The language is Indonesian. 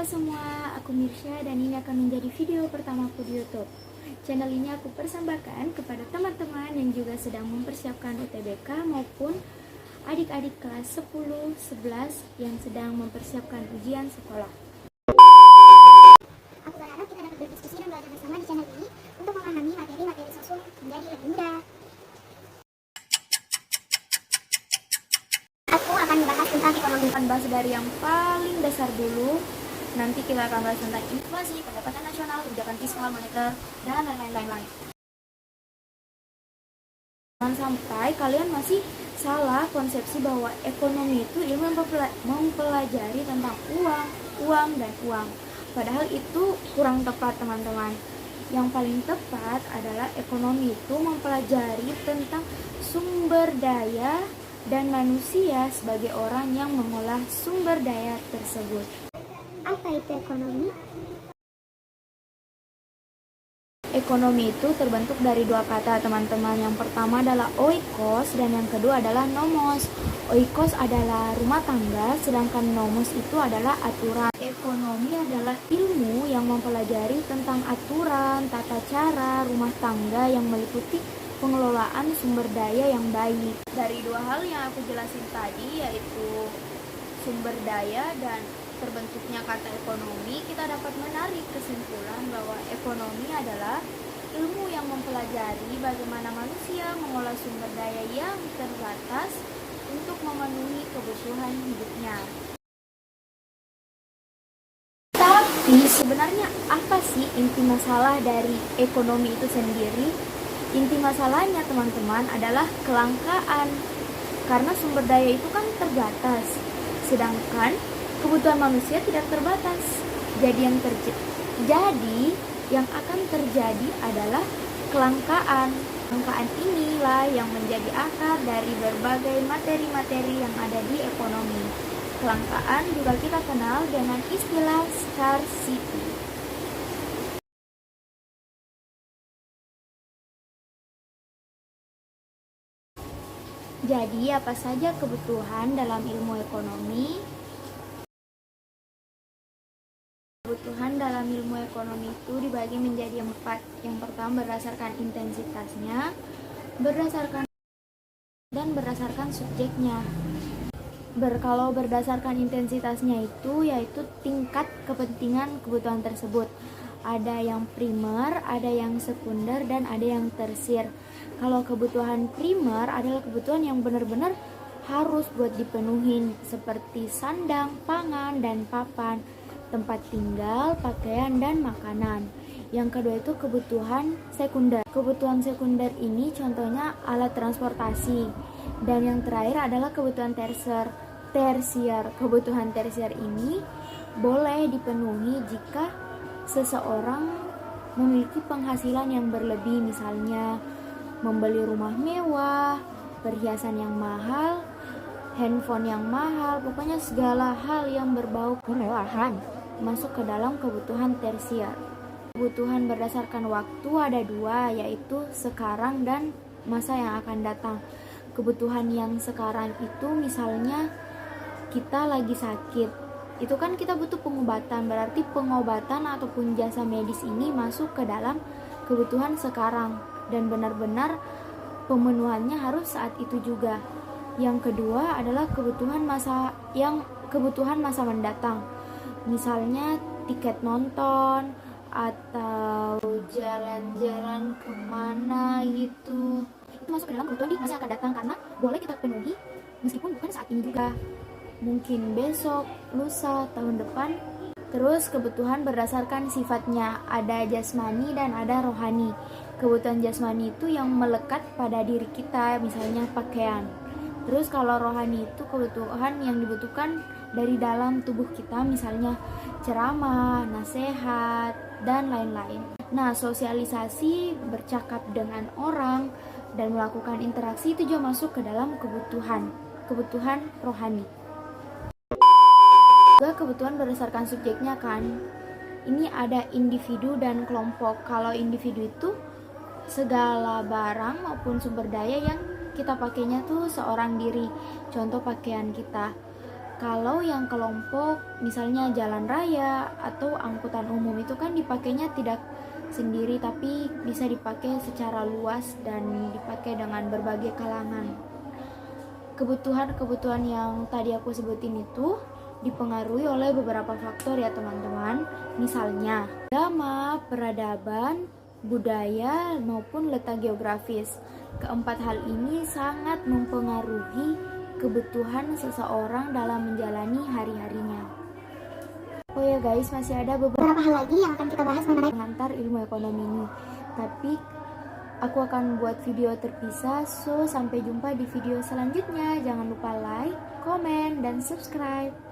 semua, aku Mirsya dan ini akan menjadi video pertamaku di YouTube. Channel ini aku persembahkan kepada teman-teman yang juga sedang mempersiapkan UTBK maupun adik-adik kelas 10, 11 yang sedang mempersiapkan ujian sekolah. Aku berharap kita dapat berdiskusi dan belajar bersama di channel ini untuk memahami materi-materi sosum menjadi lebih mudah. Aku akan membahas tentang ekonomi. Akan bahas dari yang paling dasar dulu. Nanti kita akan bahas tentang inflasi, pendapatan nasional, kebijakan fiskal, moneter, dan lain-lain. Jangan sampai kalian masih salah konsepsi bahwa ekonomi itu ilmu mempelajari tentang uang, dan uang. Padahal itu kurang tepat, teman-teman. Yang paling tepat adalah ekonomi itu mempelajari tentang sumber daya dan manusia sebagai orang yang mengolah sumber daya tersebut. Apa itu ekonomi? Ekonomi itu terbentuk dari dua kata, teman-teman. Yang pertama adalah oikos dan yang kedua adalah nomos. Oikos adalah rumah tangga, sedangkan nomos itu adalah aturan. Ekonomi adalah ilmu yang mempelajari tentang aturan, tata cara rumah tangga yang meliputi pengelolaan sumber daya yang baik. Dari dua hal yang aku jelasin tadi, yaitu sumber daya dan terbentuknya kata ekonomi, kita dapat menarik kesimpulan bahwa ekonomi adalah ilmu yang mempelajari bagaimana manusia mengolah sumber daya yang terbatas untuk memenuhi kebutuhan hidupnya. Tapi sebenarnya apa sih inti masalah dari ekonomi itu sendiri? Inti masalahnya, teman-teman, adalah kelangkaan. Karena sumber daya itu kan terbatas, sedangkan kebutuhan manusia tidak terbatas. Jadi yang akan terjadi adalah kelangkaan. Kelangkaan inilah yang menjadi akar dari berbagai materi-materi yang ada di ekonomi. Kelangkaan juga kita kenal dengan istilah scarcity. Jadi, apa saja kebutuhan dalam ilmu ekonomi? Kebutuhan dalam ilmu ekonomi itu dibagi menjadi 4. Yang pertama berdasarkan intensitasnya, berdasarkan subjeknya. Kalau berdasarkan intensitasnya itu yaitu tingkat kepentingan kebutuhan tersebut. Ada yang primer, ada yang sekunder, dan ada yang tersier. Kalau kebutuhan primer adalah kebutuhan yang benar-benar harus buat dipenuhin, seperti sandang, pangan, dan papan, tempat tinggal, pakaian, dan makanan. Yang kedua itu kebutuhan sekunder. Kebutuhan sekunder ini contohnya alat transportasi. Dan yang terakhir adalah kebutuhan tersier. Kebutuhan tersier ini boleh dipenuhi jika seseorang memiliki penghasilan yang berlebih, misalnya membeli rumah mewah, perhiasan yang mahal, handphone yang mahal, pokoknya segala hal yang berbau kemewahan masuk ke dalam kebutuhan tersier. Kebutuhan berdasarkan waktu ada 2, yaitu sekarang dan masa yang akan datang. Kebutuhan yang sekarang itu misalnya kita lagi sakit, itu kan kita butuh pengobatan, berarti pengobatan ataupun jasa medis ini masuk ke dalam kebutuhan sekarang dan benar-benar pemenuhannya harus saat itu juga. Yang kedua adalah kebutuhan masa mendatang. Misalnya tiket nonton atau jalan-jalan kemana gitu. Itu masuk ke dalam kebutuhan di masa akan datang karena boleh kita penuhi meskipun bukan saat ini juga. Mungkin besok, lusa, tahun depan. Terus kebutuhan berdasarkan sifatnya, ada jasmani dan ada rohani. Kebutuhan jasmani itu yang melekat pada diri kita, misalnya pakaian. Terus kalau rohani itu kebutuhan yang dibutuhkan dari dalam tubuh kita, misalnya ceramah, nasihat, dan lain-lain. Nah, sosialisasi, bercakap dengan orang, dan melakukan interaksi itu juga masuk ke dalam kebutuhan rohani. Juga kebutuhan berdasarkan subjeknya kan. Ini ada individu dan kelompok. Kalau individu itu segala barang maupun sumber daya yang kita pakainya tuh seorang diri. Contoh pakaian kita. Kalau yang kelompok, misalnya jalan raya atau angkutan umum itu kan dipakainya tidak sendiri, tapi bisa dipakai secara luas dan dipakai dengan berbagai kalangan. Kebutuhan-kebutuhan yang tadi aku sebutin itu dipengaruhi oleh beberapa faktor ya teman-teman. Misalnya agama, peradaban, budaya, maupun letak geografis. Keempat hal ini sangat mempengaruhi kebutuhan seseorang dalam menjalani hari-harinya. Oh ya guys, masih ada beberapa hal lagi yang akan kita bahas mengenai pengantar ilmu ekonomi ini. Tapi aku akan buat video terpisah, so sampai jumpa di video selanjutnya. Jangan lupa like, komen, dan subscribe.